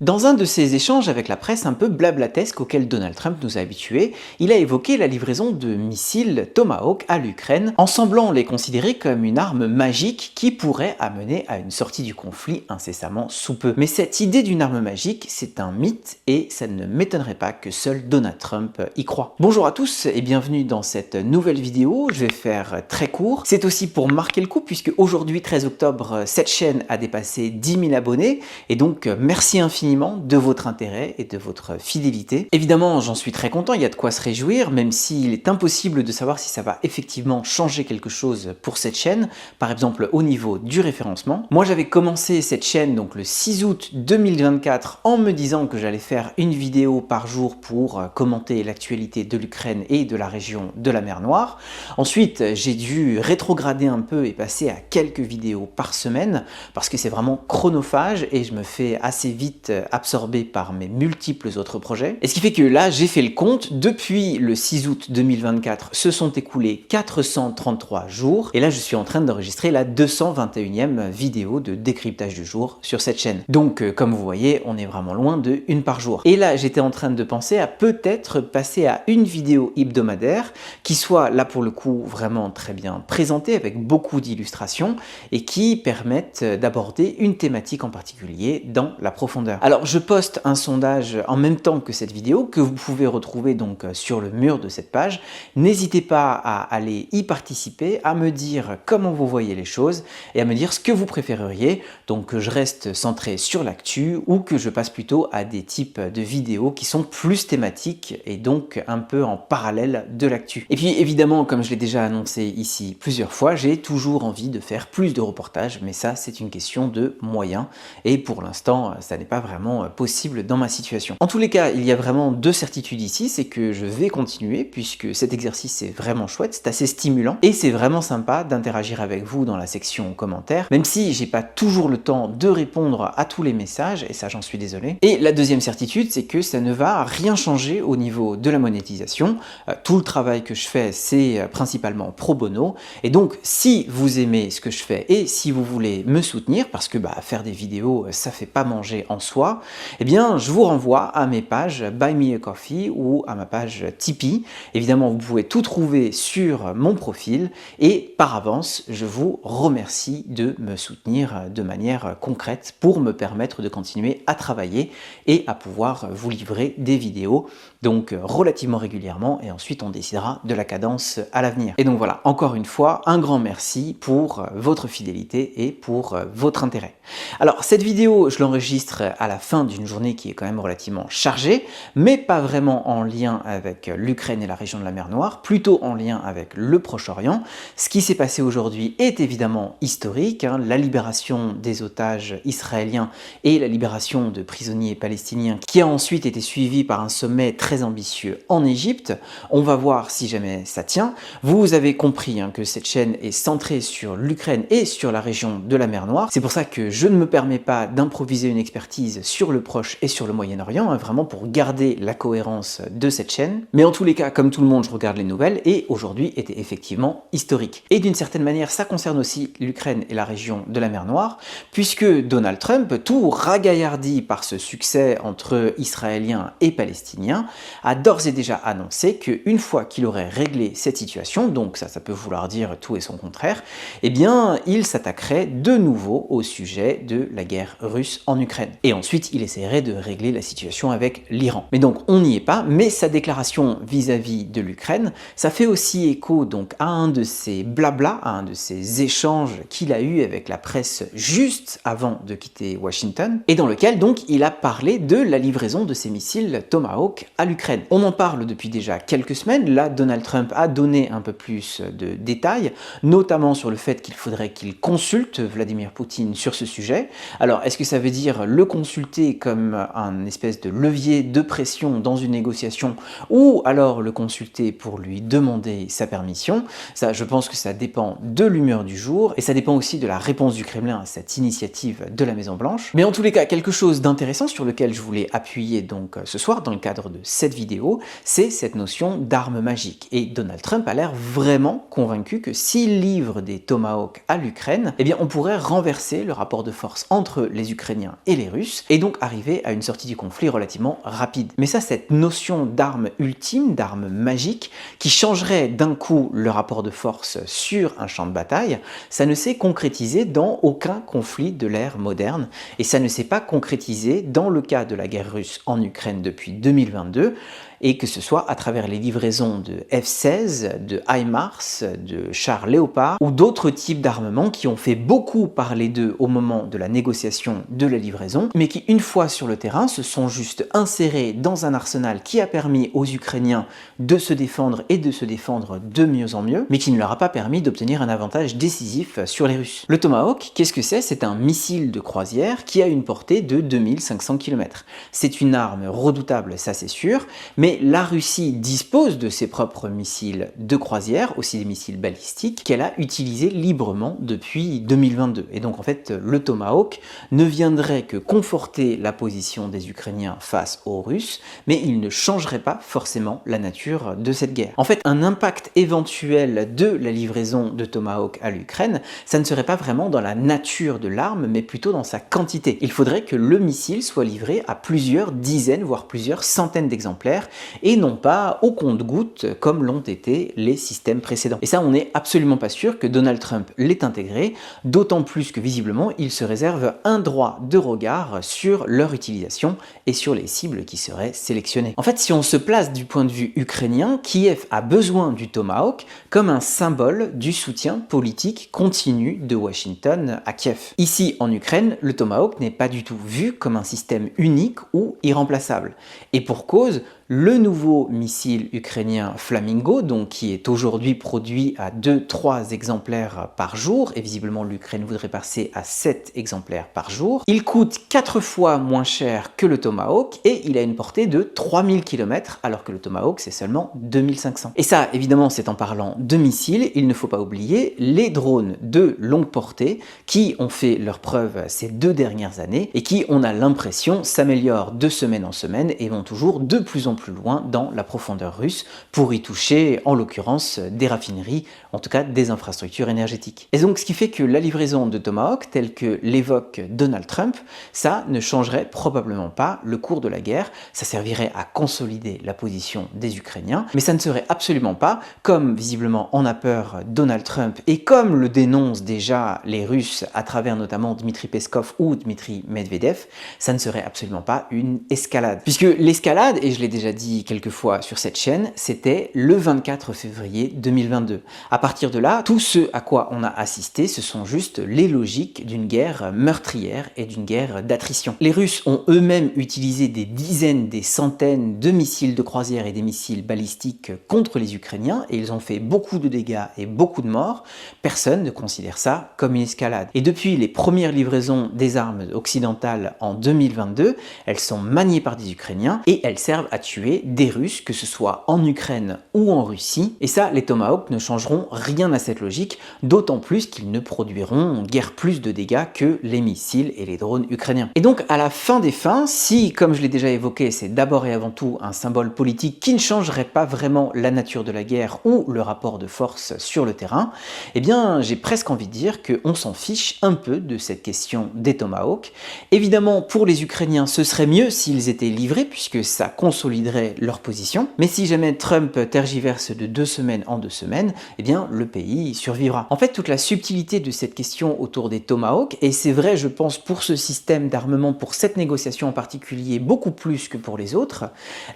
Dans un de ses échanges avec la presse un peu blablatesque auquel Donald Trump nous a habitués, il a évoqué la livraison de missiles Tomahawk à l'Ukraine, en semblant les considérer comme une arme magique qui pourrait amener à une sortie du conflit incessamment sous peu. Mais cette idée d'une arme magique, c'est un mythe et ça ne m'étonnerait pas que seul Donald Trump y croit. Bonjour à tous et bienvenue dans cette nouvelle vidéo, je vais faire très court. C'est aussi pour marquer le coup puisque aujourd'hui 13 octobre, cette chaîne a dépassé 10 000 abonnés et donc merci infiniment de votre intérêt et de votre fidélité. Évidemment, j'en suis très content, il y a de quoi se réjouir, même s'il est impossible de savoir si ça va effectivement changer quelque chose pour cette chaîne, par exemple au niveau du référencement. Moi, j'avais commencé cette chaîne donc le 6 août 2024 en me disant que j'allais faire une vidéo par jour pour commenter l'actualité de l'Ukraine et de la région de la mer Noire. Ensuite, j'ai dû rétrograder un peu et passer à quelques vidéos par semaine parce que c'est vraiment chronophage et je me fais assez vite absorbé par mes multiples autres projets. Et ce qui fait que là, j'ai fait le compte, depuis le 6 août 2024, se sont écoulés 433 jours, et là je suis en train d'enregistrer la 221e vidéo de décryptage du jour sur cette chaîne. Donc comme vous voyez, on est vraiment loin de une par jour. Et là, j'étais en train de penser à peut-être passer à une vidéo hebdomadaire, qui soit là pour le coup vraiment très bien présentée, avec beaucoup d'illustrations, et qui permettent d'aborder une thématique en particulier dans la profondeur. Alors je poste un sondage en même temps que cette vidéo que vous pouvez retrouver donc sur le mur de cette page. N'hésitez pas à aller y participer, à me dire comment vous voyez les choses et à me dire ce que vous préféreriez, donc que je reste centré sur l'actu ou que je passe plutôt à des types de vidéos qui sont plus thématiques et donc un peu en parallèle de l'actu. Et puis évidemment, comme je l'ai déjà annoncé ici plusieurs fois, j'ai toujours envie de faire plus de reportages, mais ça c'est une question de moyens et pour l'instant ça n'est pas vraiment possible dans ma situation. En tous les cas, il y a vraiment deux certitudes ici, c'est que je vais continuer puisque cet exercice est vraiment chouette, c'est assez stimulant et c'est vraiment sympa d'interagir avec vous dans la section commentaires, même si j'ai pas toujours le temps de répondre à tous les messages et ça j'en suis désolé. Et la deuxième certitude, c'est que ça ne va rien changer au niveau de la monétisation. Tout le travail que je fais, c'est principalement pro bono et donc si vous aimez ce que je fais et si vous voulez me soutenir, parce que faire des vidéos, ça fait pas manger en soi, eh bien je vous renvoie à mes pages Buy Me a Coffee ou à ma page Tipeee. Évidemment, vous pouvez tout trouver sur mon profil et par avance, je vous remercie de me soutenir de manière concrète pour me permettre de continuer à travailler et à pouvoir vous livrer des vidéos donc relativement régulièrement et ensuite on décidera de la cadence à l'avenir. Et donc voilà, encore une fois, un grand merci pour votre fidélité et pour votre intérêt. Alors cette vidéo, je l'enregistre à la fin d'une journée qui est quand même relativement chargée, mais pas vraiment en lien avec l'Ukraine et la région de la mer Noire, plutôt en lien avec le Proche-Orient. Ce qui s'est passé aujourd'hui est évidemment historique, la libération des otages israéliens et la libération de prisonniers palestiniens qui a ensuite été suivie par un sommet très ambitieux en Égypte. On va voir si jamais ça tient. Vous avez compris que cette chaîne est centrée sur l'Ukraine et sur la région de la mer Noire. C'est pour ça que je ne me permets pas d'improviser une expertise sur le Proche et sur le Moyen-Orient, vraiment pour garder la cohérence de cette chaîne. Mais en tous les cas, comme tout le monde, je regarde les nouvelles et aujourd'hui était effectivement historique. Et d'une certaine manière, ça concerne aussi l'Ukraine et la région de la mer Noire, puisque Donald Trump, tout ragaillardi par ce succès entre Israéliens et Palestiniens, a d'ores et déjà annoncé qu'une fois qu'il aurait réglé cette situation, donc ça peut vouloir dire tout et son contraire, eh bien il s'attaquerait de nouveau au sujet de la guerre russe en Ukraine. Et ensuite, il essaierait de régler la situation avec l'Iran. Mais donc, on n'y est pas, mais sa déclaration vis-à-vis de l'Ukraine, ça fait aussi écho donc à un de ces blabla, à un de ces échanges qu'il a eu avec la presse juste avant de quitter Washington, et dans lequel donc il a parlé de la livraison de ces missiles Tomahawk à l'Ukraine. On en parle depuis déjà quelques semaines, là Donald Trump a donné un peu plus de détails, notamment sur le fait qu'il faudrait qu'il consulte Vladimir Poutine sur ce sujet. Alors, est-ce que ça veut dire le consulter comme un espèce de levier de pression dans une négociation ou alors le consulter pour lui demander sa permission? Ça, je pense que ça dépend de l'humeur du jour et ça dépend aussi de la réponse du Kremlin à cette initiative de la Maison-Blanche. Mais en tous les cas, quelque chose d'intéressant sur lequel je voulais appuyer donc ce soir dans le cadre de cette vidéo, c'est cette notion d'arme magique. Et Donald Trump a l'air vraiment convaincu que s'il livre des Tomahawk à l'Ukraine, eh bien on pourrait renverser le rapport de force entre les Ukrainiens et les Russes et donc arriver à une sortie du conflit relativement rapide. Mais ça, cette notion d'arme ultime, d'arme magique, qui changerait d'un coup le rapport de force sur un champ de bataille, ça ne s'est concrétisé dans aucun conflit de l'ère moderne, et ça ne s'est pas concrétisé dans le cas de la guerre russe en Ukraine depuis 2022, et que ce soit à travers les livraisons de F-16, de HIMARS, de chars Léopard ou d'autres types d'armements qui ont fait beaucoup parler d'eux au moment de la négociation de la livraison, mais qui une fois sur le terrain se sont juste insérés dans un arsenal qui a permis aux Ukrainiens de se défendre et de se défendre de mieux en mieux, mais qui ne leur a pas permis d'obtenir un avantage décisif sur les Russes. Le Tomahawk, qu'est-ce que c'est? C'est un missile de croisière qui a une portée de 2500 km. C'est une arme redoutable, ça c'est sûr, mais la Russie dispose de ses propres missiles de croisière, aussi des missiles balistiques, qu'elle a utilisés librement depuis 2022. Et donc en fait, le Tomahawk ne viendrait que conforter la position des Ukrainiens face aux Russes, mais il ne changerait pas forcément la nature de cette guerre. En fait, un impact éventuel de la livraison de Tomahawk à l'Ukraine, ça ne serait pas vraiment dans la nature de l'arme, mais plutôt dans sa quantité. Il faudrait que le missile soit livré à plusieurs dizaines, voire plusieurs centaines d'exemplaires, et non pas au compte-gouttes comme l'ont été les systèmes précédents. Et ça, on n'est absolument pas sûr que Donald Trump l'ait intégré, d'autant plus que visiblement, il se réserve un droit de regard sur leur utilisation et sur les cibles qui seraient sélectionnées. En fait, si on se place du point de vue ukrainien, Kiev a besoin du Tomahawk comme un symbole du soutien politique continu de Washington à Kiev. Ici, en Ukraine, le Tomahawk n'est pas du tout vu comme un système unique ou irremplaçable. Et pour cause, le nouveau missile ukrainien Flamingo, donc qui est aujourd'hui produit à 2-3 exemplaires par jour, et visiblement l'Ukraine voudrait passer à 7 exemplaires par jour, il coûte 4 fois moins cher que le Tomahawk et il a une portée de 3000 km, alors que le Tomahawk c'est seulement 2500. Et ça, évidemment, c'est en parlant de missiles, il ne faut pas oublier les drones de longue portée qui ont fait leurs preuves ces 2 dernières années et qui, on a l'impression, s'améliorent de semaine en semaine et vont toujours de plus en plus loin dans la profondeur russe pour y toucher, en l'occurrence, des raffineries, en tout cas des infrastructures énergétiques. Et donc ce qui fait que la livraison de Tomahawk, telle que l'évoque Donald Trump, ça ne changerait probablement pas le cours de la guerre, ça servirait à consolider la position des Ukrainiens, mais ça ne serait absolument pas, comme visiblement en a peur Donald Trump et comme le dénoncent déjà les Russes à travers notamment Dmitri Peskov ou Dmitri Medvedev, ça ne serait absolument pas une escalade. Puisque l'escalade, et je l'ai déjà dit quelques fois sur cette chaîne, c'était le 24 février 2022. À partir de là, tout ce à quoi on a assisté, ce sont juste les logiques d'une guerre meurtrière et d'une guerre d'attrition. Les Russes ont eux-mêmes utilisé des dizaines, des centaines de missiles de croisière et des missiles balistiques contre les Ukrainiens, et ils ont fait beaucoup de dégâts et beaucoup de morts. Personne ne considère ça comme une escalade. Et depuis les premières livraisons des armes occidentales en 2022, elles sont maniées par des Ukrainiens et elles servent à tuer des Russes, que ce soit en Ukraine ou en Russie. Et ça, les Tomahawks ne changeront rien à cette logique, d'autant plus qu'ils ne produiront guère plus de dégâts que les missiles et les drones ukrainiens. Et donc, à la fin des fins, si, comme je l'ai déjà évoqué, c'est d'abord et avant tout un symbole politique qui ne changerait pas vraiment la nature de la guerre ou le rapport de force sur le terrain, eh bien, j'ai presque envie de dire qu'on s'en fiche un peu de cette question des Tomahawks. Évidemment, pour les Ukrainiens, ce serait mieux s'ils étaient livrés, puisque ça consoliderait leur position. Mais si jamais Trump tergiverse de 2 semaines en 2 semaines, eh bien le pays survivra. En fait, toute la subtilité de cette question autour des Tomahawks, et c'est vrai je pense pour ce système d'armement, pour cette négociation en particulier, beaucoup plus que pour les autres,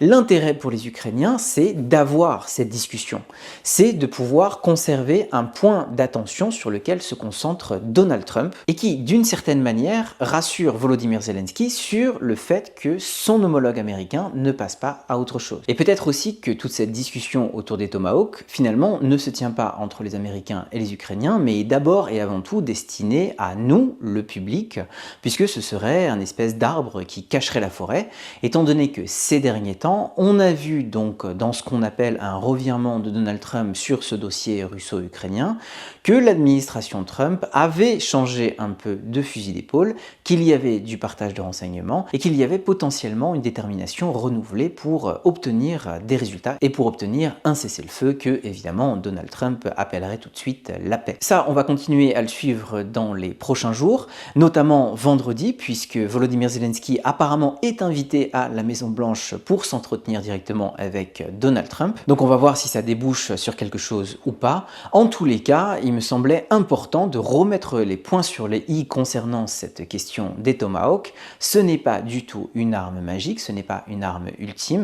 l'intérêt pour les Ukrainiens, c'est d'avoir cette discussion. C'est de pouvoir conserver un point d'attention sur lequel se concentre Donald Trump, et qui, d'une certaine manière, rassure Volodymyr Zelensky sur le fait que son homologue américain ne passe pas à autre chose. Et peut-être aussi que toute cette discussion autour des Tomahawks, finalement, ne se tient pas entre les Américains et les Ukrainiens, mais est d'abord et avant tout destinée à nous, le public, puisque ce serait un espèce d'arbre qui cacherait la forêt, étant donné que ces derniers temps, on a vu donc dans ce qu'on appelle un revirement de Donald Trump sur ce dossier russo-ukrainien, que l'administration Trump avait changé un peu de fusil d'épaule, qu'il y avait du partage de renseignements et qu'il y avait potentiellement une détermination renouvelée pour obtenir des résultats et pour obtenir un cessez-le-feu que, évidemment, Donald Trump appellerait tout de suite la paix. Ça, on va continuer à le suivre dans les prochains jours, notamment vendredi, puisque Volodymyr Zelensky apparemment est invité à la Maison-Blanche pour s'entretenir directement avec Donald Trump. Donc on va voir si ça débouche sur quelque chose ou pas. En tous les cas, il me semblait important de remettre les points sur les i concernant cette question des Tomahawk. Ce n'est pas du tout une arme magique, ce n'est pas une arme ultime,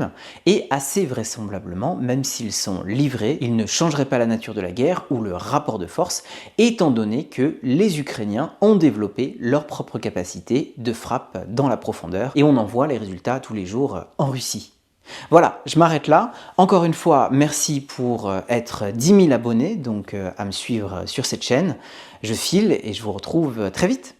et assez vraisemblablement, même s'ils sont livrés, ils ne changeraient pas la nature de la guerre ou le rapport de force, étant donné que les Ukrainiens ont développé leur propre capacité de frappe dans la profondeur, et on en voit les résultats tous les jours en Russie. Voilà, je m'arrête là. Encore une fois, merci pour être 10 000 abonnés, donc à me suivre sur cette chaîne. Je file et je vous retrouve très vite.